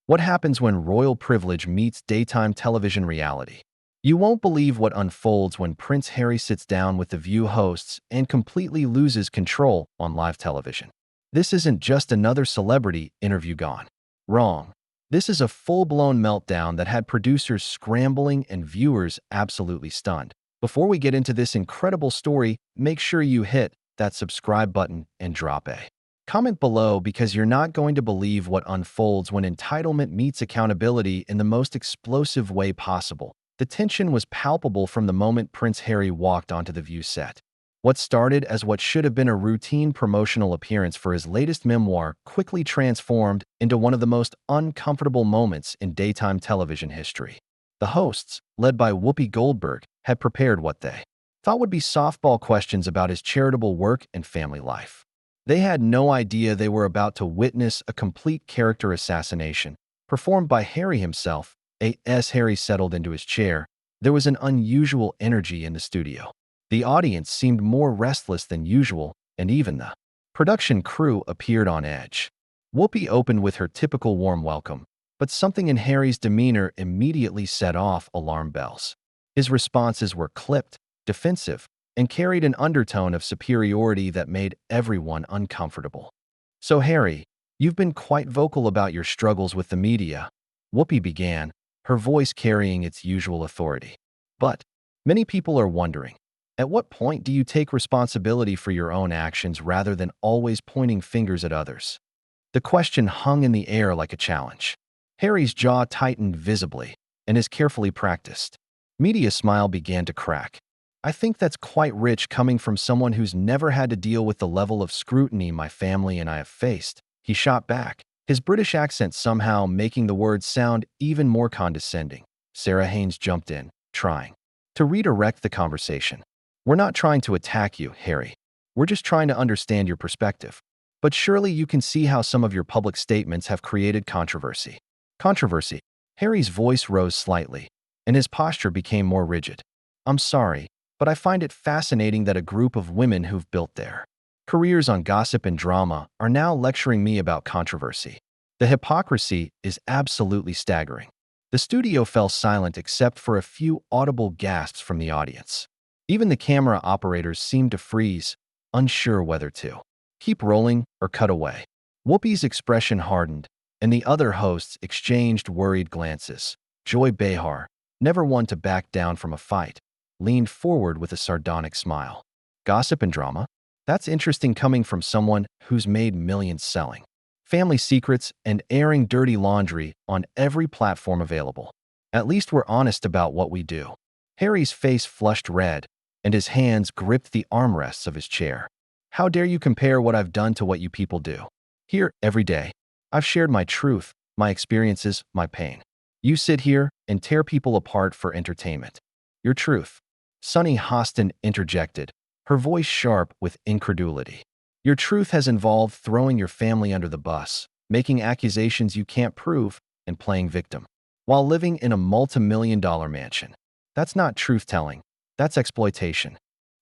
What happens when royal privilege meets daytime television reality? You won't believe what unfolds when Prince Harry sits down with the View hosts and completely loses control on live television. This isn't just another celebrity interview gone wrong. This is a full-blown meltdown that had producers scrambling and viewers absolutely stunned. Before we get into this incredible story, make sure you hit that subscribe button and drop a comment below because you're not going to believe what unfolds when entitlement meets accountability in the most explosive way possible. The tension was palpable from the moment Prince Harry walked onto the View set. What started as what should have been a routine promotional appearance for his latest memoir quickly transformed into one of the most uncomfortable moments in daytime television history. The hosts, led by Whoopi Goldberg, had prepared what they thought would be softball questions about his charitable work and family life. They had no idea they were about to witness a complete character assassination, performed by Harry himself. As Harry settled into his chair, there was an unusual energy in the studio. The audience seemed more restless than usual, and even the production crew appeared on edge. Whoopi opened with her typical warm welcome, but something in Harry's demeanor immediately set off alarm bells. His responses were clipped, defensive, and carried an undertone of superiority that made everyone uncomfortable. "So, Harry, you've been quite vocal about your struggles with the media," Whoopi began, her voice carrying its usual authority. "But many people are wondering, at what point do you take responsibility for your own actions rather than always pointing fingers at others?" The question hung in the air like a challenge. Harry's jaw tightened visibly, and his carefully practiced media smile began to crack. "I think that's quite rich coming from someone who's never had to deal with the level of scrutiny my family and I have faced," he shot back, his British accent somehow making the words sound even more condescending. Sarah Haynes jumped in, trying to redirect the conversation. "We're not trying to attack you, Harry. We're just trying to understand your perspective. But surely you can see how some of your public statements have created controversy." Controversy? Harry's voice rose slightly, and his posture became more rigid. "I'm sorry, but I find it fascinating that a group of women who've built their careers on gossip and drama are now lecturing me about controversy. The hypocrisy is absolutely staggering." The studio fell silent except for a few audible gasps from the audience. Even the camera operators seemed to freeze, unsure whether to keep rolling or cut away. Whoopi's expression hardened, and the other hosts exchanged worried glances. Joy Behar, never one to back down from a fight, leaned forward with a sardonic smile. "Gossip and drama? That's interesting coming from someone who's made millions selling family secrets and airing dirty laundry on every platform available. At least we're honest about what we do." Harry's face flushed red, and his hands gripped the armrests of his chair. "How dare you compare what I've done to what you people do? Here, every day, I've shared my truth, my experiences, my pain. You sit here and tear people apart for entertainment. Your truth." Sunny Hostin interjected, her voice sharp with incredulity. "Your truth has involved throwing your family under the bus, making accusations you can't prove, and playing victim, while living in a multi-million-dollar mansion. That's not truth-telling. That's exploitation."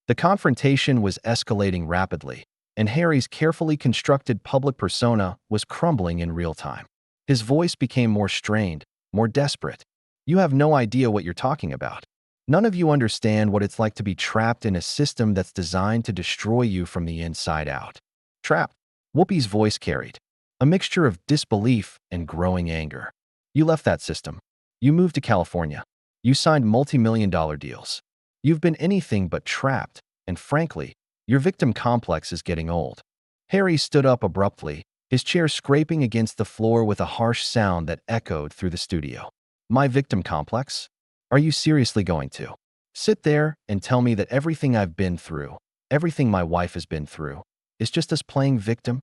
The confrontation was escalating rapidly, and Harry's carefully constructed public persona was crumbling in real time. His voice became more strained, more desperate. "You have no idea what you're talking about. None of you understand what it's like to be trapped in a system that's designed to destroy you from the inside out." "Trapped?" Whoopi's voice carried a mixture of disbelief and growing anger. "You left that system. You moved to California. You signed multi-million-dollar deals. You've been anything but trapped, and frankly, your victim complex is getting old." Harry stood up abruptly, his chair scraping against the floor with a harsh sound that echoed through the studio. "My victim complex? Are you seriously going to sit there and tell me that everything I've been through, everything my wife has been through, is just us playing victim?"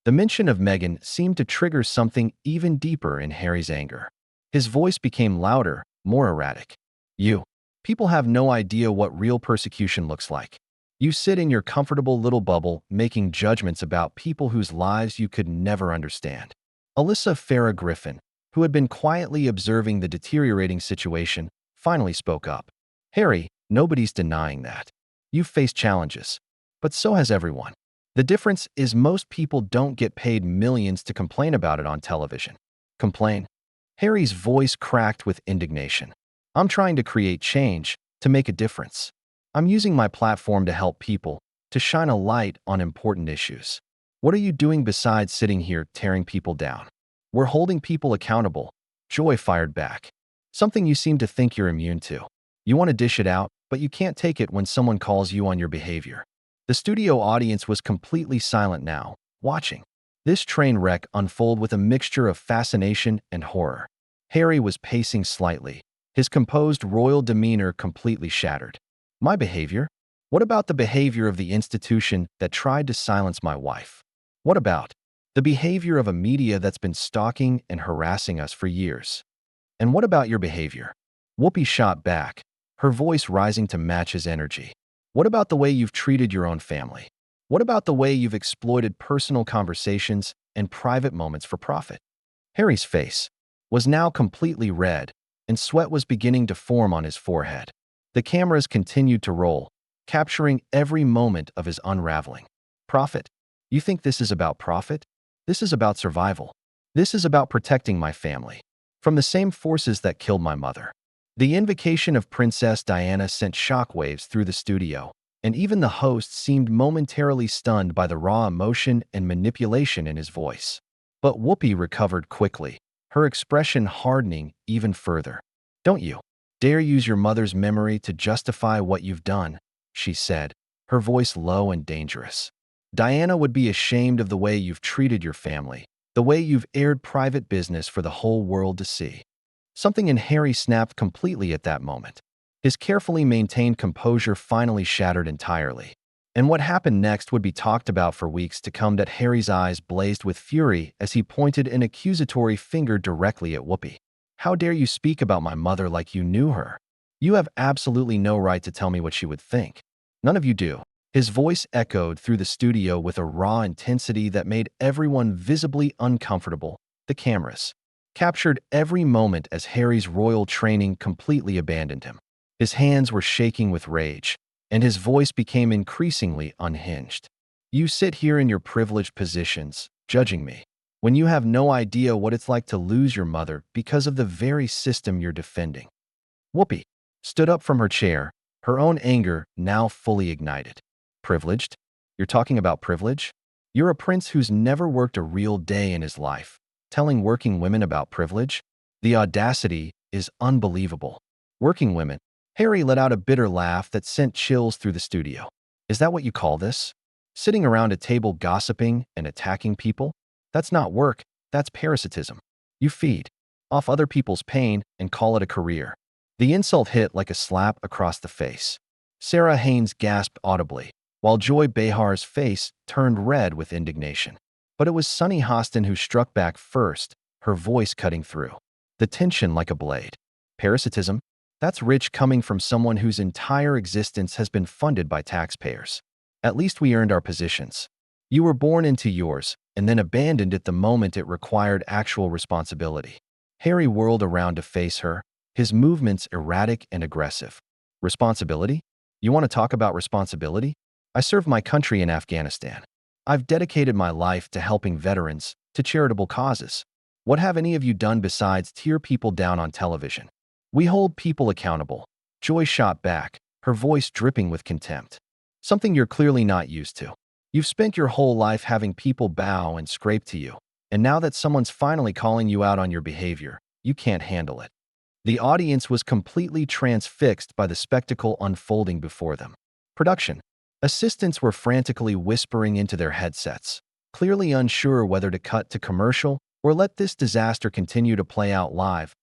The mention of Meghan seemed to trigger something even deeper in Harry's anger. His voice became louder, more erratic. "You people have no idea what real persecution looks like. You sit in your comfortable little bubble making judgments about people whose lives you could never understand." Alyssa Farah Griffin, who had been quietly observing the deteriorating situation, finally spoke up. "Harry, nobody's denying that. You've faced challenges, but so has everyone. The difference is most people don't get paid millions to complain about it on television." "Complain? Harry's voice cracked with indignation. I'm trying to create change, to make a difference. I'm using my platform to help people, to shine a light on important issues. What are you doing besides sitting here tearing people down? We're holding people accountable, Joy fired back. Something you seem to think you're immune to. You want to dish it out, but you can't take it when someone calls you on your behavior. The studio audience was completely silent now, watching this train wreck unfold with a mixture of fascination and horror. Harry was pacing slightly, his composed royal demeanor completely shattered. My behavior? What about the behavior of the institution that tried to silence my wife? What about the behavior of a media that's been stalking and harassing us for years? And what about your behavior? Whoopi shot back, her voice rising to match his energy. What about the way you've treated your own family? What about the way you've exploited personal conversations and private moments for profit? Harry's face was now completely red, and sweat was beginning to form on his forehead. The cameras continued to roll, capturing every moment of his unraveling. Profit? You think this is about profit? This is about survival. This is about protecting my family from the same forces that killed my mother. The invocation of Princess Diana sent shockwaves through the studio, and even the host seemed momentarily stunned by the raw emotion and manipulation in his voice. But Whoopi recovered quickly, her expression hardening even further. Don't you dare use your mother's memory to justify what you've done, she said, her voice low and dangerous. Diana would be ashamed of the way you've treated your family, the way you've aired private business for the whole world to see. Something in Harry snapped completely at that moment. His carefully maintained composure finally shattered entirely. And what happened next would be talked about for weeks to come. That Harry's eyes blazed with fury as he pointed an accusatory finger directly at Whoopi. How dare you speak about my mother like you knew her? You have absolutely no right to tell me what she would think. None of you do. His voice echoed through the studio with a raw intensity that made everyone visibly uncomfortable. The cameras captured every moment as Harry's royal training completely abandoned him. His hands were shaking with rage, and his voice became increasingly unhinged. You sit here in your privileged positions, judging me, when you have no idea what it's like to lose your mother because of the very system you're defending. Whoopi stood up from her chair, her own anger now fully ignited. Privileged? You're talking about privilege? You're a prince who's never worked a real day in his life, telling working women about privilege? The audacity is unbelievable. Working women? Harry let out a bitter laugh that sent chills through the studio. Is that what you call this? Sitting around a table gossiping and attacking people? That's not work, that's parasitism. You feed off other people's pain and call it a career. The insult hit like a slap across the face. Sarah Haynes gasped audibly, while Joy Behar's face turned red with indignation. But it was Sunny Hostin who struck back first, her voice cutting through the tension like a blade. Parasitism? That's rich coming from someone whose entire existence has been funded by taxpayers. At least we earned our positions. You were born into yours, and then abandoned it the moment it required actual responsibility. Harry whirled around to face her, his movements erratic and aggressive. Responsibility? You want to talk about responsibility? I served my country in Afghanistan. I've dedicated my life to helping veterans, to charitable causes. What have any of you done besides tear people down on television? We hold people accountable. Joy shot back, her voice dripping with contempt. Something you're clearly not used to. You've spent your whole life having people bow and scrape to you, and now that someone's finally calling you out on your behavior, you can't handle it. The audience was completely transfixed by the spectacle unfolding before them. Production assistants were frantically whispering into their headsets, clearly unsure whether to cut to commercial or let this disaster continue to play out live.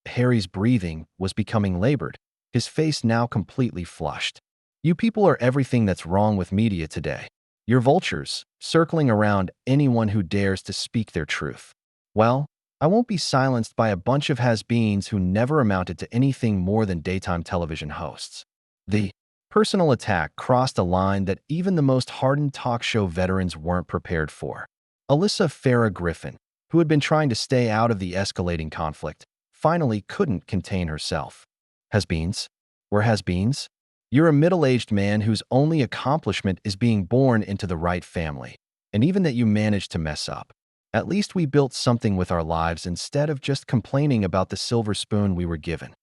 Harry's breathing was becoming labored, his face now completely flushed. You people are everything that's wrong with media today. You're vultures, circling around anyone who dares to speak their truth. Well, I won't be silenced by a bunch of has-beens who never amounted to anything more than daytime television hosts. The personal attack crossed a line that even the most hardened talk show veterans weren't prepared for. Alyssa Farah Griffin, who had been trying to stay out of the escalating conflict, finally couldn't contain herself. Has-beens? We're has-beens? You're a middle-aged man whose only accomplishment is being born into the right family, and even that you managed to mess up. At least we built something with our lives instead of just complaining about the silver spoon we were given.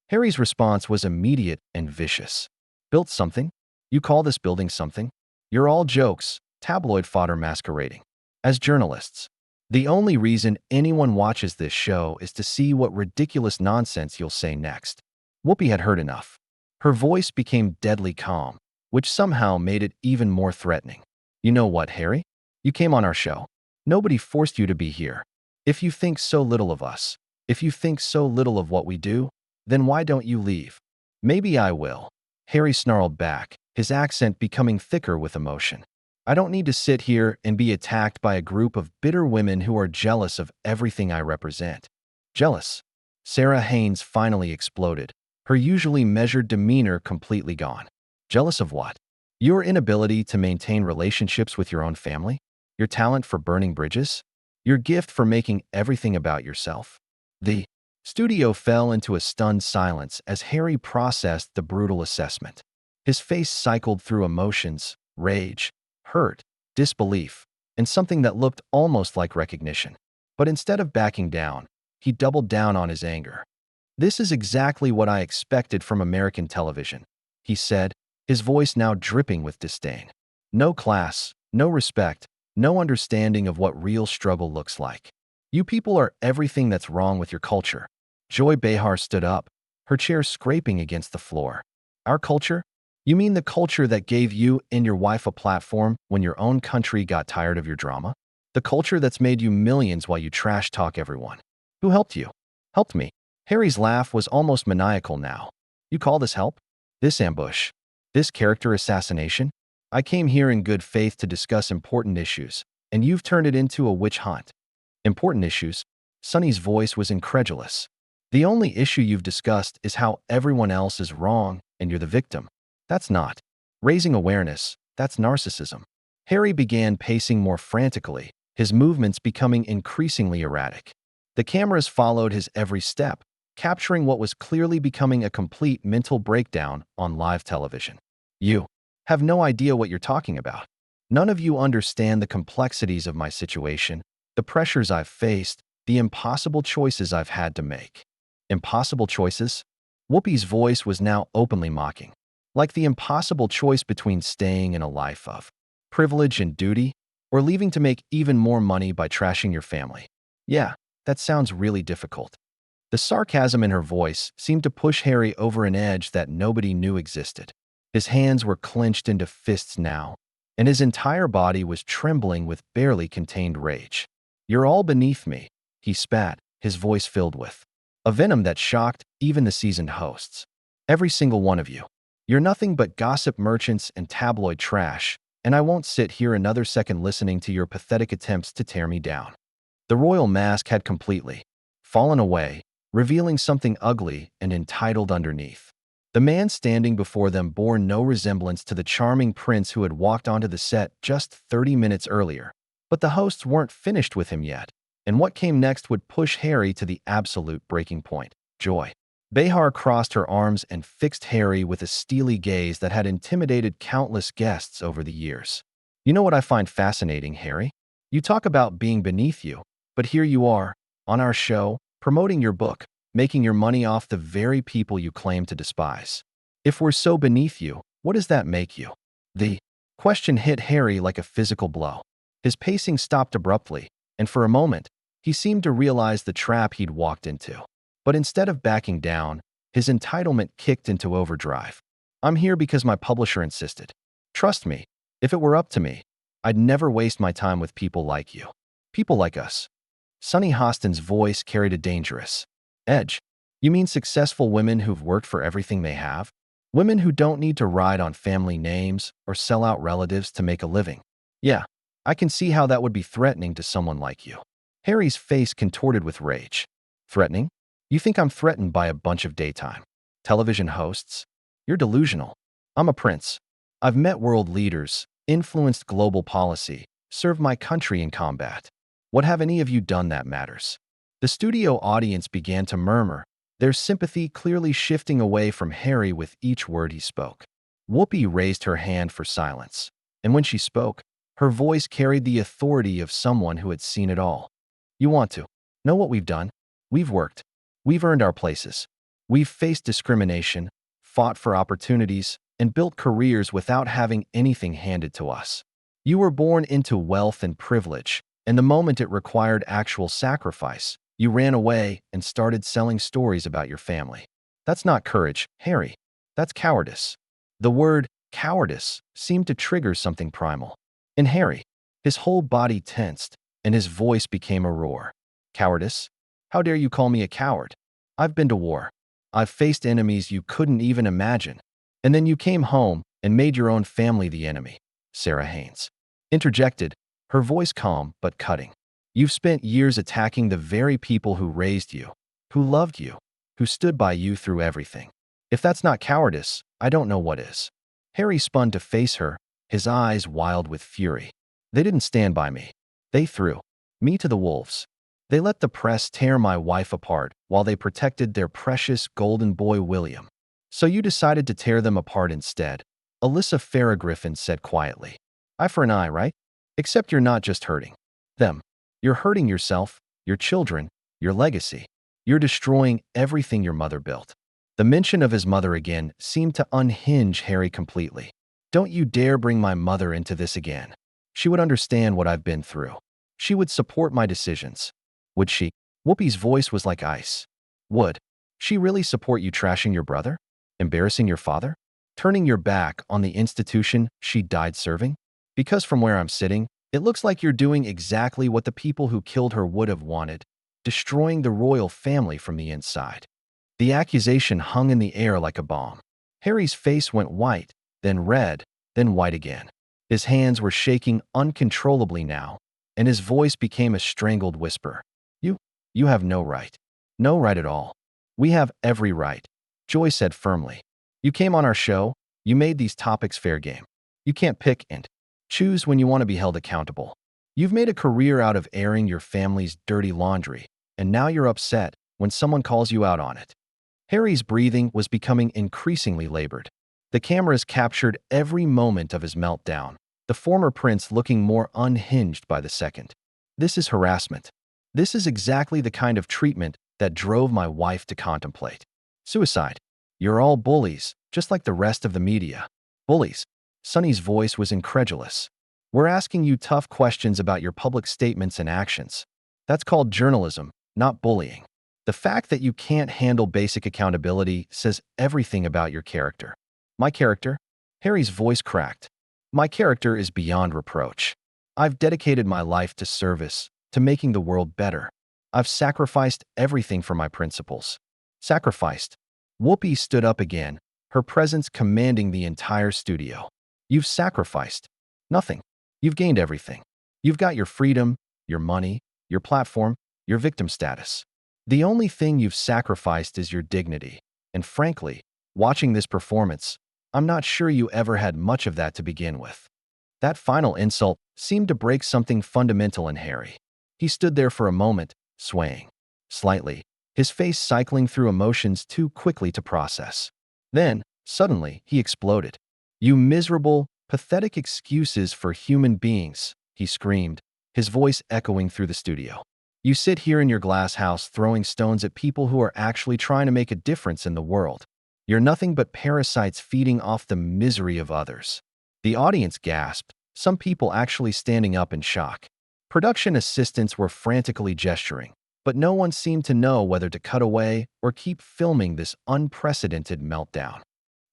Harry's response was immediate and vicious. Built something? You call this building something? You're all jokes, tabloid fodder masquerading as journalists. The only reason anyone watches this show is to see what ridiculous nonsense you'll say next. Whoopi had heard enough. Her voice became deadly calm, which somehow made it even more threatening. You know what, Harry? You came on our show. Nobody forced you to be here. If you think so little of us, if you think so little of what we do, then why don't you leave? Maybe I will. Harry snarled back, his accent becoming thicker with emotion. I don't need to sit here and be attacked by a group of bitter women who are jealous of everything I represent. Jealous? Sarah Haynes finally exploded, her usually measured demeanor completely gone. Jealous of what? Your inability to maintain relationships with your own family? Your talent for burning bridges? Your gift for making everything about yourself? The studio fell into a stunned silence as Harry processed the brutal assessment. His face cycled through emotions, rage, hurt, disbelief, and something that looked almost like recognition. But instead of backing down, he doubled down on his anger. This is exactly what I expected from American television, he said, his voice now dripping with disdain. No class, no respect, no understanding of what real struggle looks like. You people are everything that's wrong with your culture. Joy Behar stood up, her chair scraping against the floor. Our culture? You mean the culture that gave you and your wife a platform when your own country got tired of your drama? The culture that's made you millions while you trash talk everyone. Who helped you? Helped me. Harry's laugh was almost maniacal now. You call this help? This ambush? This character assassination? I came here in good faith to discuss important issues, and you've turned it into a witch hunt. Important issues? Sonny's voice was incredulous. The only issue you've discussed is how everyone else is wrong and you're the victim. That's not raising awareness, that's narcissism. Harry began pacing more frantically, his movements becoming increasingly erratic. The cameras followed his every step, capturing what was clearly becoming a complete mental breakdown on live television. You have no idea what you're talking about. None of you understand the complexities of my situation, the pressures I've faced, the impossible choices I've had to make. Impossible choices? Whoopi's voice was now openly mocking. Like the impossible choice between staying in a life of privilege and duty, or leaving to make even more money by trashing your family. Yeah, that sounds really difficult. The sarcasm in her voice seemed to push Harry over an edge that nobody knew existed. His hands were clenched into fists now, and his entire body was trembling with barely contained rage. You're all beneath me, he spat, his voice filled with a venom that shocked even the seasoned hosts. Every single one of you. You're nothing but gossip merchants and tabloid trash, and I won't sit here another second listening to your pathetic attempts to tear me down. The royal mask had completely fallen away, revealing something ugly and entitled underneath. The man standing before them bore no resemblance to the charming prince who had walked onto the set just 30 minutes earlier. But the hosts weren't finished with him yet, and what came next would push Harry to the absolute breaking point. Joy Behar crossed her arms and fixed Harry with a steely gaze that had intimidated countless guests over the years. You know what I find fascinating, Harry? You talk about being beneath you, but here you are, on our show, promoting your book, making your money off the very people you claim to despise. If we're so beneath you, what does that make you? The question hit Harry like a physical blow. His pacing stopped abruptly, and for a moment, he seemed to realize the trap he'd walked into. But instead of backing down, his entitlement kicked into overdrive. I'm here because my publisher insisted. Trust me, if it were up to me, I'd never waste my time with people like you. People like us. Sonny Hostin's voice carried a dangerous edge. You mean successful women who've worked for everything they have? Women who don't need to ride on family names or sell out relatives to make a living? Yeah, I can see how that would be threatening to someone like you. Harry's face contorted with rage. Threatening? You think I'm threatened by a bunch of daytime television hosts? You're delusional. I'm a prince. I've met world leaders, influenced global policy, served my country in combat. What have any of you done that matters? The studio audience began to murmur, their sympathy clearly shifting away from Harry with each word he spoke. Whoopi raised her hand for silence, and when she spoke, Her voice carried the authority of someone who had seen it all. You want to know what we've done? We've worked. We've earned our places. We've faced discrimination, fought for opportunities, and built careers without having anything handed to us. You were born into wealth and privilege, and the moment it required actual sacrifice, you ran away and started selling stories about your family. That's not courage, Harry. That's cowardice. The word cowardice seemed to trigger something primal. In Harry, his whole body tensed, and his voice became a roar. Cowardice? How dare you call me a coward? I've been to war. I've faced enemies you couldn't even imagine. And then you came home and made your own family the enemy. Sarah Haynes interjected, her voice calm but cutting. You've spent years attacking the very people who raised you, who loved you, who stood by you through everything. If that's not cowardice, I don't know what is. Harry spun to face her, his eyes wild with fury. They didn't stand by me. They threw me to the wolves. They let the press tear my wife apart while they protected their precious golden boy William. So you decided to tear them apart instead, Alyssa Farrah Griffin said quietly. Eye for an eye, right? Except you're not just hurting them. You're hurting yourself, your children, your legacy. You're destroying everything your mother built. The mention of his mother again seemed to unhinge Harry completely. Don't you dare bring my mother into this again. She would understand what I've been through. She would support my decisions. Would she? Whoopi's voice was like ice. Would she really support you trashing your brother? Embarrassing your father? Turning your back on the institution she died serving? Because from where I'm sitting, it looks like you're doing exactly what the people who killed her would have wanted, destroying the royal family from the inside. The accusation hung in the air like a bomb. Harry's face went white, then red, then white again. His hands were shaking uncontrollably now, and his voice became a strangled whisper. You have no right. No right at all. We have every right, Joy said firmly. You came on our show, you made these topics fair game. You can't pick and choose when you want to be held accountable. You've made a career out of airing your family's dirty laundry, and now you're upset when someone calls you out on it. Harry's breathing was becoming increasingly labored. The cameras captured every moment of his meltdown, the former prince looking more unhinged by the second. This is harassment. This is exactly the kind of treatment that drove my wife to contemplate suicide. You're all bullies, just like the rest of the media. Bullies. Sonny's voice was incredulous. We're asking you tough questions about your public statements and actions. That's called journalism, not bullying. The fact that you can't handle basic accountability says everything about your character. My character? Harry's voice cracked. My character is beyond reproach. I've dedicated my life to service, to making the world better. I've sacrificed everything for my principles. Sacrificed. Whoopi stood up again, her presence commanding the entire studio. You've sacrificed nothing. You've gained everything. You've got your freedom, your money, your platform, your victim status. The only thing you've sacrificed is your dignity. And frankly, watching this performance, I'm not sure you ever had much of that to begin with. That final insult seemed to break something fundamental in Harry. He stood there for a moment, swaying slightly, his face cycling through emotions too quickly to process. Then, suddenly, he exploded. You miserable, pathetic excuses for human beings, he screamed, his voice echoing through the studio. You sit here in your glass house throwing stones at people who are actually trying to make a difference in the world. You're nothing but parasites feeding off the misery of others. The audience gasped, some people actually standing up in shock. Production assistants were frantically gesturing, but no one seemed to know whether to cut away or keep filming this unprecedented meltdown.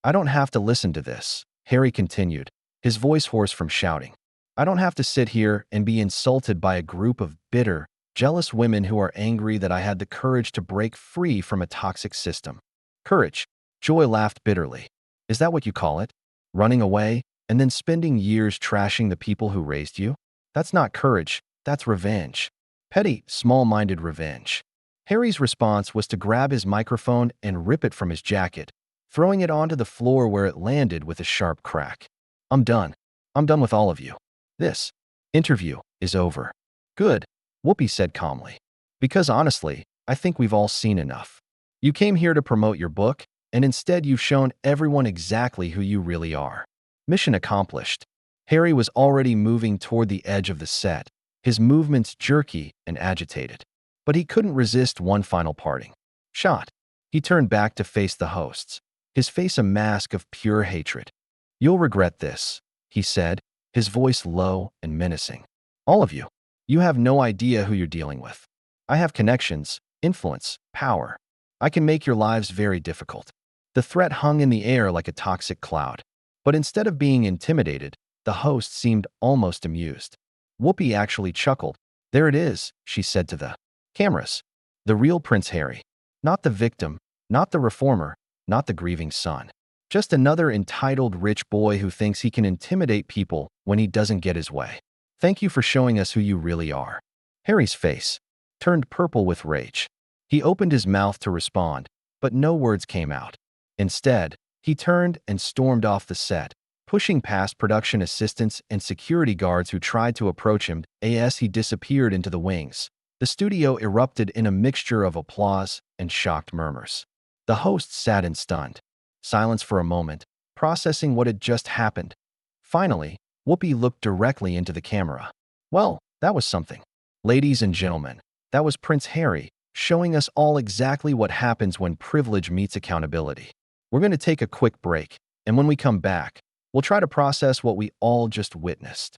I don't have to listen to this, Harry continued, his voice hoarse from shouting. I don't have to sit here and be insulted by a group of bitter, jealous women who are angry that I had the courage to break free from a toxic system. Courage, Joy laughed bitterly. Is that what you call it? Running away and then spending years trashing the people who raised you? That's not courage, that's revenge. Petty, small-minded revenge. Harry's response was to grab his microphone and rip it from his jacket, throwing it onto the floor where it landed with a sharp crack. I'm done. I'm done with all of you. This interview is over. Good, Whoopi said calmly. Because honestly, I think we've all seen enough. You came here to promote your book, and instead you've shown everyone exactly who you really are. Mission accomplished. Harry was already moving toward the edge of the set, his movements jerky and agitated. But he couldn't resist one final parting shot. He turned back to face the hosts, his face a mask of pure hatred. "You'll regret this," he said, his voice low and menacing. "All of you. You have no idea who you're dealing with. I have connections, influence, power. I can make your lives very difficult." The threat hung in the air like a toxic cloud. But instead of being intimidated, the host seemed almost amused. Whoopi actually chuckled. "There it is," she said to the cameras. "The real Prince Harry. Not the victim, not the reformer, not the grieving son. Just another entitled rich boy who thinks he can intimidate people when he doesn't get his way. Thank you for showing us who you really are." Harry's face turned purple with rage. He opened his mouth to respond, but no words came out. Instead, he turned and stormed off the set, pushing past production assistants and security guards who tried to approach him as he disappeared into the wings. The studio erupted in a mixture of applause and shocked murmurs. The host sat in stunned silence for a moment, processing what had just happened. Finally, Whoopi looked directly into the camera. "Well, that was something. Ladies and gentlemen, that was Prince Harry, showing us all exactly what happens when privilege meets accountability. We're going to take a quick break, and when we come back, we'll try to process what we all just witnessed."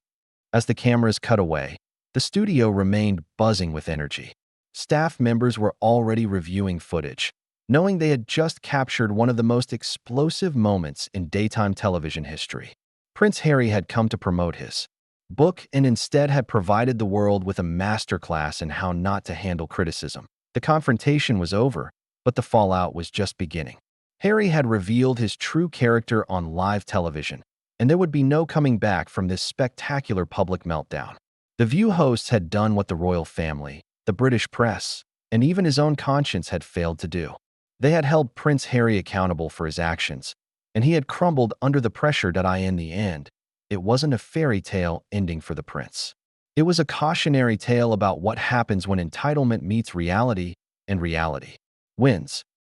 As the cameras cut away, the studio remained buzzing with energy. Staff members were already reviewing footage, knowing they had just captured one of the most explosive moments in daytime television history. Prince Harry had come to promote his book and instead had provided the world with a masterclass in how not to handle criticism. The confrontation was over, but the fallout was just beginning. Harry had revealed his true character on live television, and there would be no coming back from this spectacular public meltdown. The View hosts had done what the royal family, the British press, and even his own conscience had failed to do. They had held Prince Harry accountable for his actions, and he had crumbled under the pressure that in the end, it wasn't a fairy tale ending for the prince. It was a cautionary tale about what happens when entitlement meets reality, and reality wins.